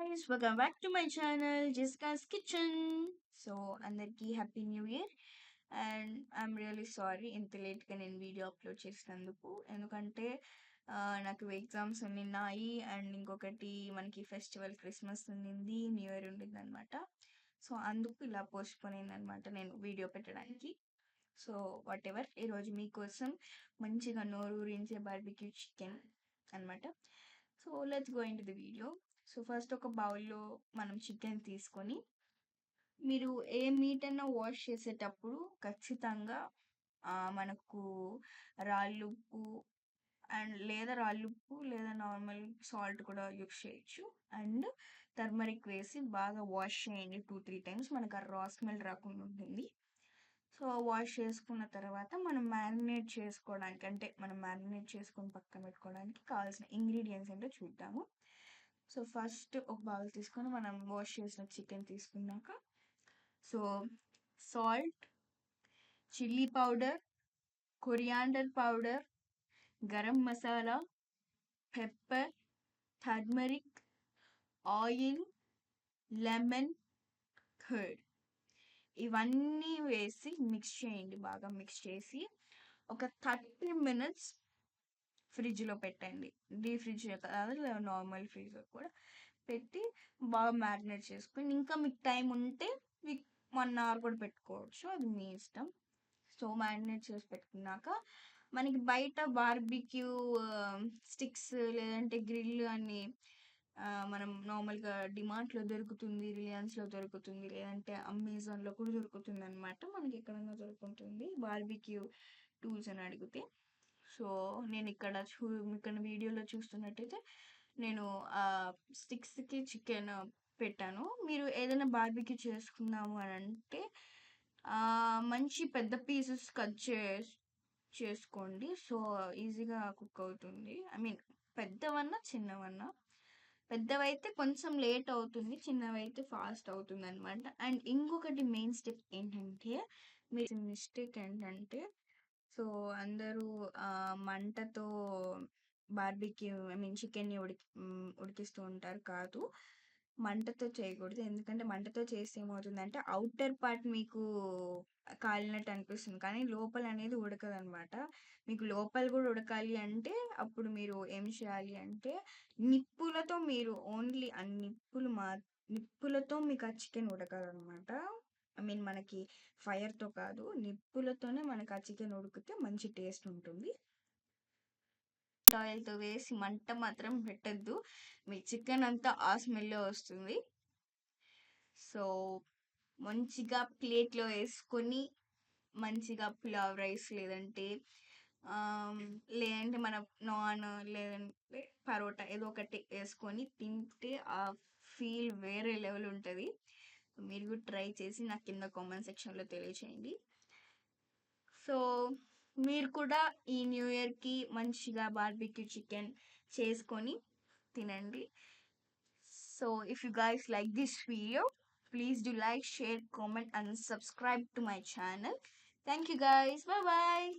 guys, welcome back to my channel, Jessica's Kitchen. అందరికీ happy new year. And I'm really sorry ఇంత లేట్గా నేను video upload చేసినందుకు. ఎందుకంటే నాకు ఎగ్జామ్స్ ఉన్నాయి అండ్ ఇంకొకటి మనకి ఫెస్టివల్ క్రిస్మస్ ఉండింది, న్యూ ఇయర్ ఉండింది అనమాట. సో అందుకు ఇలా పోస్ట్పోన్ అయిందనమాట నేను వీడియో పెట్టడానికి. సో వాట్ ఎవర్, ఈరోజు మీకోసం మంచిగా నోరూరించే బార్బిక్యూ చికెన్ అనమాట. So let's go in to the video. So first ఒక బౌల్లో మనం చికెన్ తీసుకొని, మీరు ఏ మీట్ అయినా వాష్ చేసేటప్పుడు ఖచ్చితంగా మనకు రాళ్ళుప్పు రాళ్ళుప్పు లేదా నార్మల్ సాల్ట్ కూడా యూస్ చేయొచ్చు. అండ్ టర్మరిక్ వేసి బాగా వాష్ చేయండి 2-3 టైమ్స్, మనకు ఆ రా స్మెల్ రాకుండా ఉంటుంది. సో వాష్ చేసుకున్న తర్వాత మనం మ్యారినేట్ చేసుకోవడానికి, అంటే మనం మ్యారినేట్ చేసుకొని పక్కన పెట్టుకోవడానికి కావాల్సిన ఇంగ్రీడియంట్స్ ఏంటో చూద్దాము. సో ఫస్ట్ ఒక బౌల్ తీసుకొని మనం వాష్ చేసిన చికెన్ తీసుకున్నాక, so salt, chilli powder, coriander powder, garam masala, pepper, turmeric, oil, lemon, curd ఇవన్నీ వేసి మిక్స్ చేయండి. బాగా మిక్స్ చేసి ఒక 30 minutes ఫ్రిడ్జ్లో పెట్టండి. డీప్ ఫ్రిడ్జ్ కాదు, నార్మల్ ఫ్రిడ్జ్లో కూడా పెట్టి బాగా మ్యారినేట్ చేసుకొని, ఇంకా మీకు టైం ఉంటే మీకు 1 hour కూడా పెట్టుకోవచ్చు, అది మీ ఇష్టం. సో మ్యారినేట్ చేసి పెట్టుకున్నాక మనకి బయట బార్బిక్యూ స్టిక్స్ లేదంటే గ్రిల్ అని మనం నార్మల్గా డిమార్ట్లో దొరుకుతుంది, రిలయన్స్లో దొరుకుతుంది, లేదంటే అమెజాన్లో కూడా దొరుకుతుంది అనమాట. మనకి ఎక్కడైనా దొరుకుతుంది బార్బిక్యూ టూల్స్ అని అడిగితే. సో నేను ఇక్కడ వీడియోలో చూస్తున్నట్టయితే నేను స్టిక్స్కి చికెన్ పెట్టాను. మీరు ఏదైనా బార్బిక్యూ చేసుకున్నాము అని అంటే మంచి పెద్ద పీసెస్ కట్ చేసుకోండి. సో ఈజీగా కుక్ అవుతుంది. ఐ మీన్ పెద్దవన్నా చిన్నవన్నా, పెద్దవైతే కొంచెం లేట్ అవుతుంది, చిన్నవైతే ఫాస్ట్ అవుతుంది అనమాట. అండ్ ఇంకొకటి మెయిన్ స్టెప్ ఏంటంటే, మీరు మిస్టేక్ ఏంటంటే, సో అందరూ మంటతో బార్బిక్యూ ఐ మీన్ చికెన్ని ఉడికిస్తూ ఉంటారు. కాదు, మంటతో చేయకూడదు. ఎందుకంటే మంటతో చేస్తే ఏమవుతుందంటే అవుటర్ పార్ట్ మీకు కాలినట్టు అనిపిస్తుంది, కానీ లోపల అనేది ఉడకదనమాట. మీకు లోపల కూడా ఉడకాలి అంటే అప్పుడు మీరు ఏం చేయాలి అంటే, నిప్పులతో మీరు ఓన్లీ ఆ నిప్పులతో మీకు ఆ చికెన్ ఉడకాలన్నమాట. ఐ మీన్ మనకి ఫైర్తో కాదు, నిప్పులతోనే మనకు ఆ చికెన్ ఉడికితే మంచి టేస్ట్ ఉంటుంది. ఆయిల్తో వేసి మంట మాత్రం పెట్టద్దు, మీ చికెన్ అంతా ఆ స్మెల్ వస్తుంది. సో మంచిగా ప్లేట్లో వేసుకొని మంచిగా పులావ్ రైస్ లేదంటే మన నాన్ లేదంటే పరోటా ఏదో ఒకటి వేసుకొని తింటే ఆ ఫీల్ వేరే లెవెల్ ఉంటుంది. మీరు కూడా ట్రై చేసి నాకు కింద కామెంట్ సెక్షన్లో తెలియచేయండి. సో మీరు కూడా ఈ న్యూ ఇయర్కి మంచిగా బార్బిక్యూ చికెన్ చేసుకొని తినండి. So if you guys like this video, please do like, share, comment and subscribe to my channel. Thank you guys. Bye bye.